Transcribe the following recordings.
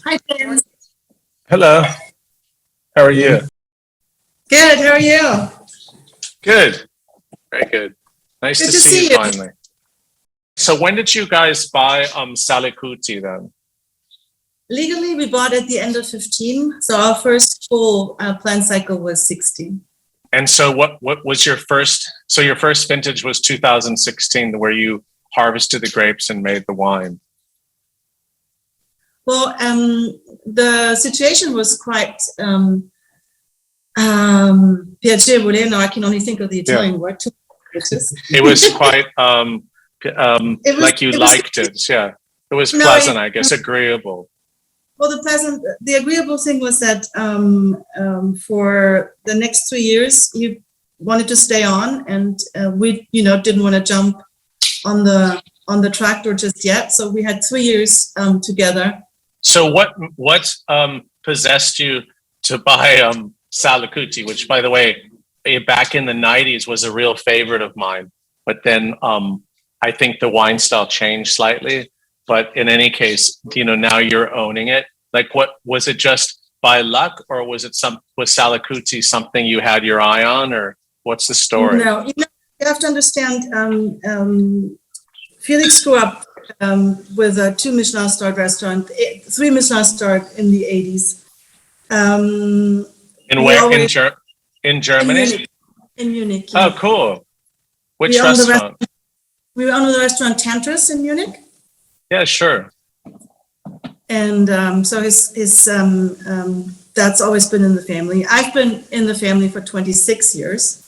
Hi, James. Hello. How are you? Good. How are you? Good. Very good. Nice Good to to see you see you. finally. So when did you guys buy Salicutti then? Legally, we bought at the end of 15. So our first full plant cycle was 16. And so what was your first, so your first vintage was 2016 where you harvested the grapes and made the wine. Well, the situation was quite piacevole. No, I can only think of the Italian word. It was quite like you liked it. Yeah. It was pleasant, I guess, agreeable. Well, the agreeable thing was that for the next 3 years, he wanted to stay on, and we, didn't want to jump on the tractor just yet. So we had 3 years together. So what possessed you to buy Salicutti, which, by the way, back in the 90s was a real favorite of mine. But then I think the wine style changed slightly. But in any case, now you're owning it. Like, what was it? Just by luck, or was Salicutti something you had your eye on, or what's the story? No, you have to understand. Felix grew up with a 2 Michelin-starred restaurant, 3 Michelin-starred in the 80s. In Germany? In Munich. Yeah. Oh, cool. Which restaurant? We own the restaurant Tantris in Munich. Yeah, sure. And so his that's always been in the family. I've been in the family for 26 years.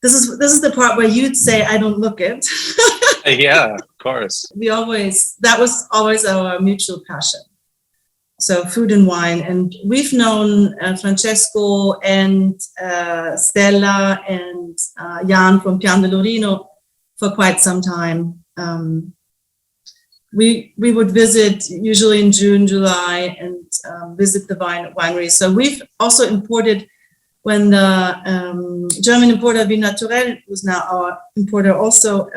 This is the part where you'd say I don't look it. Yeah, of course. That was always our mutual passion. So food and wine, and we've known Francesco and Stella and Jan from Pian de Lorino for quite some time. We would visit usually in June, July, and visit the winery. So we've also imported, when the German importer Vinaturel, who's now our importer, also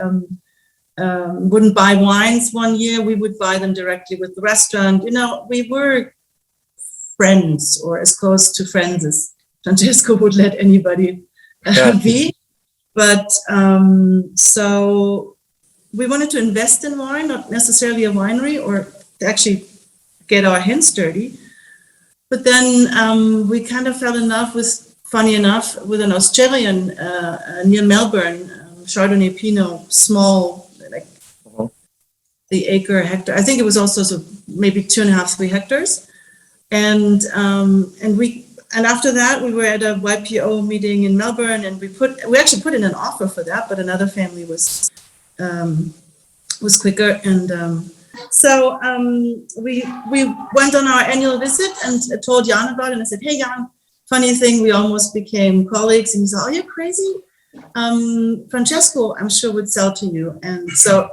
wouldn't buy wines one year, we would buy them directly with the restaurant. We were friends, or as close to friends as Francesco would let anybody be. But so we wanted to invest in wine, not necessarily a winery, or to actually get our hands dirty. But then we kind of fell in love funny enough, with an Australian near Melbourne, Chardonnay Pinot, small, like the acre, hectare. I think it was also maybe 2.5, 3 hectares. And after that, we were at a YPO meeting in Melbourne, and we actually put in an offer for that, but another family was quicker, and so we went on our annual visit and told Jan about it. And I said, "Hey, Jan, funny thing, we almost became colleagues." And he said, "Oh, you're crazy. Francesco, I'm sure, would sell to you." And so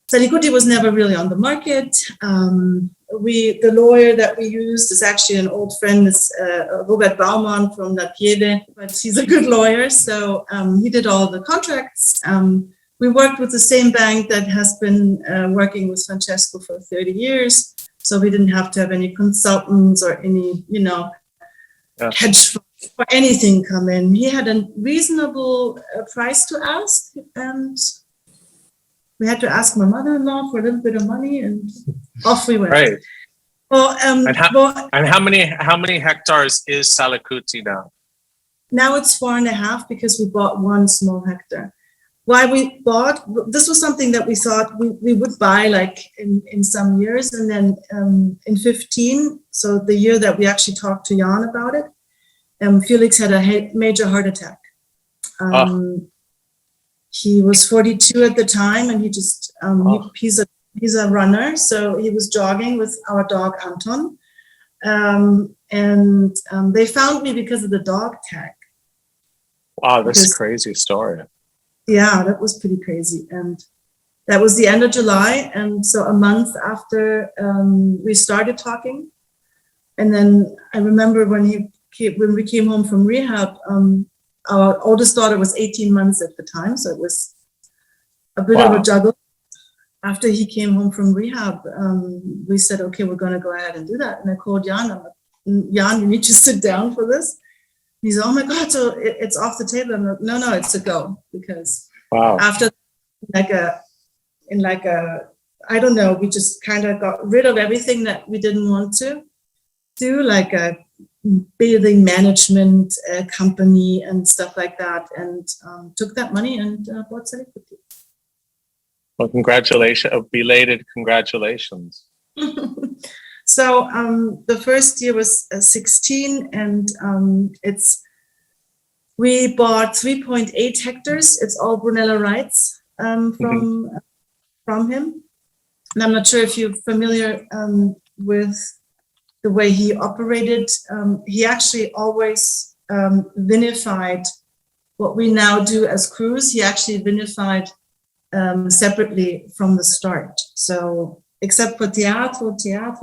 Salicutti was never really on the market. The lawyer that we used is actually an old friend, is Robert Baumann from La Piede, but he's a good lawyer. So he did all the contracts. We worked with the same bank that has been working with Francesco for 30 years. So we didn't have to have any consultants or any, hedge funds or anything come in. He had a reasonable price to ask, and we had to ask my mother-in-law for a little bit of money, and off we went. Right. Well, and how many hectares is Salicutti now? Now it's 4.5, because we bought 1 small hectare. Why we bought, this was something that we thought we would buy like in some years, and then in 15, so the year that we actually talked to Jan about it, Felix had a major heart attack. He was 42 at the time, and he just he's a runner, so he was jogging with our dog Anton, and they found me because of the dog tag. Wow, that's a crazy story. Yeah, that was pretty crazy. And that was the end of July. And so a month after we started talking. And then I remember when we came home from rehab, our oldest daughter was 18 months at the time. So it was a bit of a juggle. after he came home from rehab, we said, okay, we're going to go ahead and do that. And I called Jan. I'm like, Jan, you need to sit down for this. He's, oh my God, so it's off the table. I'm like, no, it's a go. Because after I don't know, we just kind of got rid of everything that we didn't want to do, like a building management company and stuff like that, and took that money and bought Salicutti. Well, congratulations, belated congratulations. So the first year was 16, and we bought 3.8 hectares. It's all Brunello rights from him. And I'm not sure if you're familiar with the way he operated. He actually always vinified what we now do as crews. He actually vinified separately from the start. So except for teatro,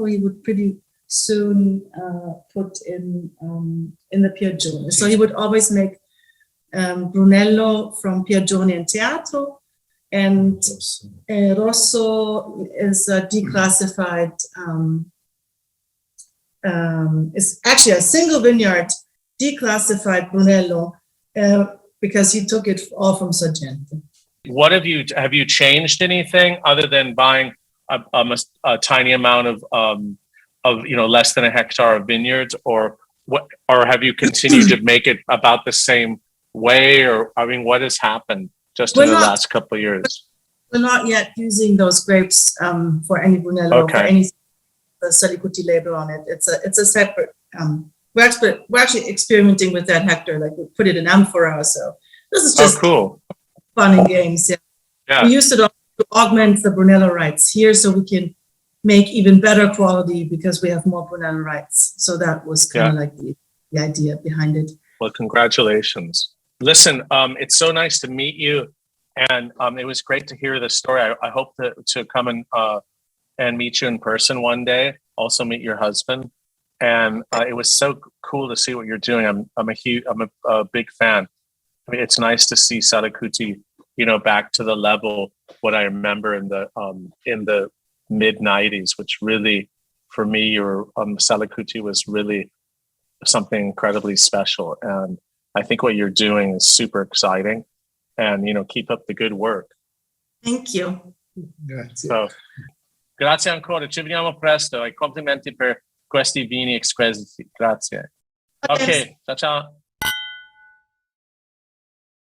he would pretty soon put in the Piagione. So he would always make Brunello from Piagione and teatro, and Rosso is a declassified, is actually a single vineyard, declassified Brunello, because he took it all from Sorgente. What have you changed anything other than buying a tiny amount of less than a hectare of vineyards, or have you continued to make it about the same way, or I mean, what has happened just in the last couple of years? We're not yet using those grapes for any Brunello, for any Salicutti label on it. It's a separate. We're actually experimenting with that hectare, like we put it in amphora. So this is just cool. Fun and games. Yeah. We used it to augment the Brunello rights here, so we can make even better quality because we have more Brunello rights. So that was kind of like the idea behind it. Well, congratulations. Listen, it's so nice to meet you, and it was great to hear the story. I hope to come and meet you in person one day. Also meet your husband, and it was so cool to see what you're doing. I'm a big fan. I mean, it's nice to see Salicutti, back to the level what I remember in the mid '90s, which really, for me, your Salicutti was really something incredibly special. And I think what you're doing is super exciting, and keep up the good work. Thank you. Grazie. So, grazie ancora. Ci vediamo presto. E complimenti per questi vini exquisiti. Grazie. Ok, ciao ciao.